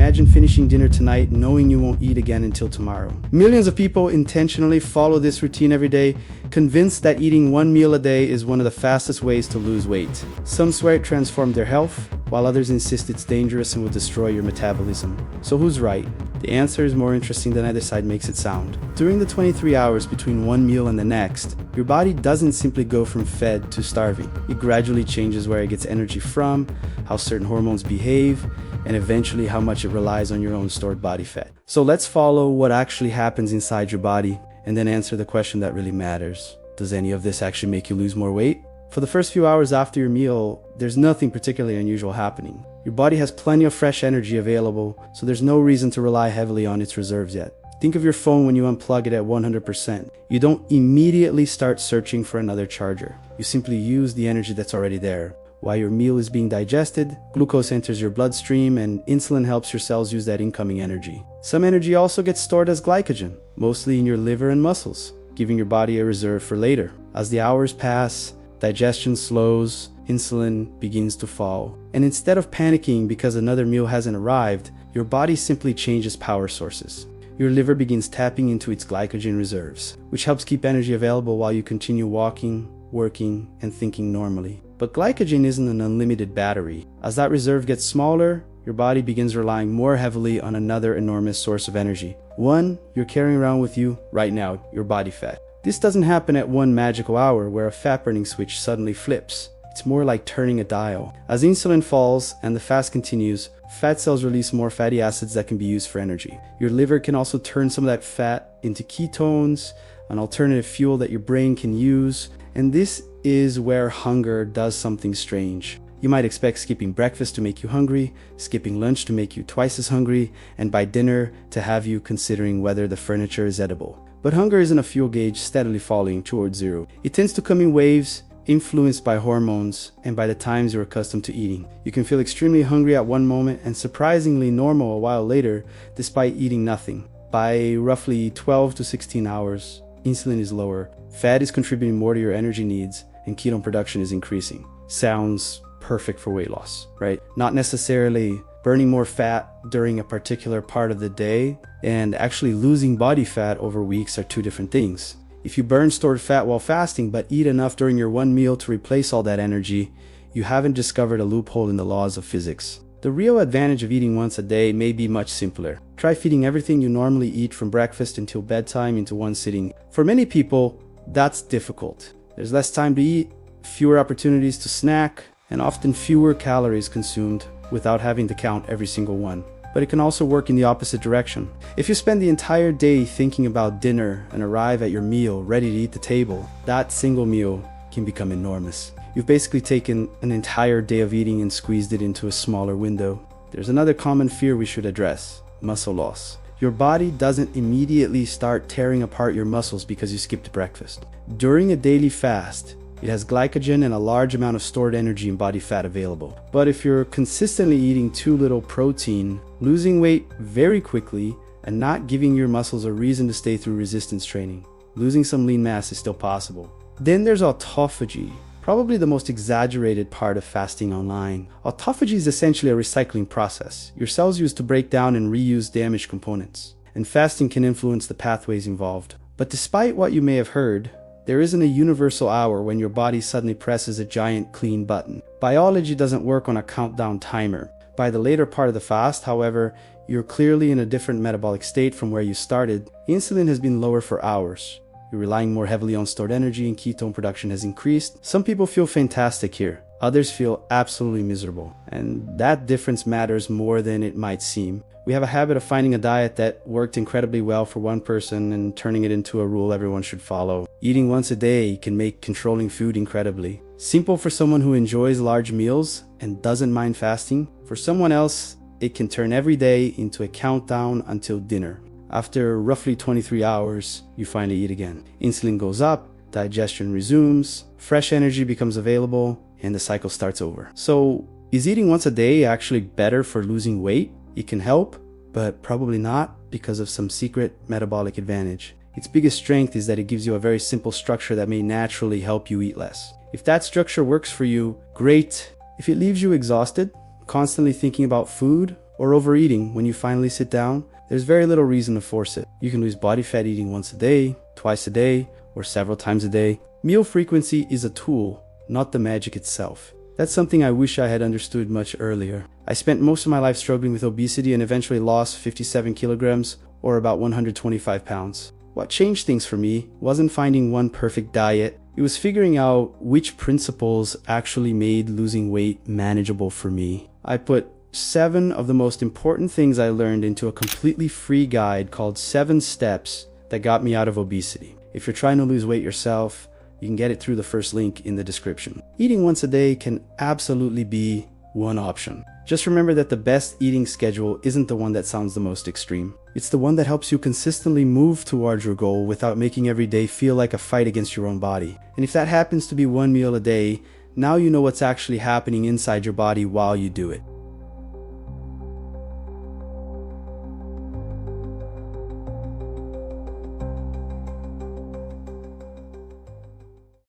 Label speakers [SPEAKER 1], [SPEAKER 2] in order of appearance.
[SPEAKER 1] Imagine finishing dinner tonight knowing you won't eat again until tomorrow. Millions of people intentionally follow this routine every day, convinced that eating one meal a day is one of the fastest ways to lose weight. Some swear it transformed their health, while others insist it's dangerous and will destroy your metabolism. So who's right? The answer is more interesting than either side makes it sound. During the 23 hours between one meal and the next, your body doesn't simply go from fed to starving. It gradually changes where it gets energy from, how certain hormones behave, and eventually how much it relies on your own stored body fat. So let's follow what actually happens inside your body and then answer the question that really matters. Does any of this actually make you lose more weight? For the first few hours after your meal, there's nothing particularly unusual happening. Your body has plenty of fresh energy available, so there's no reason to rely heavily on its reserves yet. Think of your phone when you unplug it at 100%. You don't immediately start searching for another charger. You simply use the energy that's already there. While your meal is being digested, glucose enters your bloodstream and insulin helps your cells use that incoming energy. Some energy also gets stored as glycogen, mostly in your liver and muscles, giving your body a reserve for later. As the hours pass, digestion slows, insulin begins to fall. And instead of panicking because another meal hasn't arrived, your body simply changes power sources. Your liver begins tapping into its glycogen reserves, which helps keep energy available while you continue walking, working, and thinking normally. But glycogen isn't an unlimited battery. As that reserve gets smaller, your body begins relying more heavily on another enormous source of energy. One you're carrying around with you right now, your body fat. This doesn't happen at one magical hour where a fat burning switch suddenly flips. It's more like turning a dial. As insulin falls and the fast continues, fat cells release more fatty acids that can be used for energy. Your liver can also turn some of that fat into ketones, an alternative fuel that your brain can use. And this is where hunger does something strange. You might expect skipping breakfast to make you hungry, skipping lunch to make you twice as hungry, and by dinner to have you considering whether the furniture is edible. But hunger isn't a fuel gauge steadily falling towards zero. It tends to come in waves, influenced by hormones and by the times you're accustomed to eating. You can feel extremely hungry at one moment and surprisingly normal a while later, despite eating nothing. By roughly 12 to 16 hours, insulin is lower, fat is contributing more to your energy needs, and ketone production is increasing. Sounds perfect for weight loss, right? Not necessarily burning more fat during a particular part of the day and actually losing body fat over weeks are two different things. If you burn stored fat while fasting but eat enough during your one meal to replace all that energy, you haven't discovered a loophole in the laws of physics. The real advantage of eating once a day may be much simpler. Try feeding everything you normally eat from breakfast until bedtime into one sitting. For many people, that's difficult. There's less time to eat, fewer opportunities to snack, and often fewer calories consumed without having to count every single one. But it can also work in the opposite direction. If you spend the entire day thinking about dinner and arrive at your meal ready to eat the table, that single meal can become enormous. You've basically taken an entire day of eating and squeezed it into a smaller window. There's another common fear we should address: muscle loss. Your body doesn't immediately start tearing apart your muscles because you skipped breakfast. During a daily fast, it has glycogen and a large amount of stored energy and body fat available. But if you're consistently eating too little protein, losing weight very quickly, and not giving your muscles a reason to stay through resistance training, losing some lean mass is still possible. Then there's autophagy, probably the most exaggerated part of fasting online. Autophagy is essentially a recycling process. Your cells use to break down and reuse damaged components, and fasting can influence the pathways involved. But despite what you may have heard, there isn't a universal hour when your body suddenly presses a giant clean button. Biology doesn't work on a countdown timer. By the later part of the fast, however, you're clearly in a different metabolic state from where you started. Insulin has been lower for hours. You're relying more heavily on stored energy and ketone production has increased. Some people feel fantastic here. Others feel absolutely miserable. And that difference matters more than it might seem. We have a habit of finding a diet that worked incredibly well for one person and turning it into a rule everyone should follow. Eating once a day can make controlling food incredibly simple for someone who enjoys large meals and doesn't mind fasting. For someone else, it can turn every day into a countdown until dinner. After roughly 23 hours, you finally eat again. Insulin goes up, digestion resumes, fresh energy becomes available, and the cycle starts over. So, is eating once a day actually better for losing weight? It can help, but probably not because of some secret metabolic advantage. Its biggest strength is that it gives you a very simple structure that may naturally help you eat less. If that structure works for you, great. If it leaves you exhausted, constantly thinking about food, or overeating when you finally sit down, there's very little reason to force it. You can lose body fat eating once a day, twice a day, or several times a day. Meal frequency is a tool, not the magic itself. That's something I wish I had understood much earlier. I spent most of my life struggling with obesity and eventually lost 57 kilograms, or about 125 pounds. What changed things for me wasn't finding one perfect diet. It was figuring out which principles actually made losing weight manageable for me. I put 7 of the most important things I learned into a completely free guide called 7 Steps that got me out of obesity. If you're trying to lose weight yourself, you can get it through the first link in the description. Eating once a day can absolutely be one option. Just remember that the best eating schedule isn't the one that sounds the most extreme. It's the one that helps you consistently move towards your goal without making every day feel like a fight against your own body. And if that happens to be 1 meal a day, now you know what's actually happening inside your body while you do it.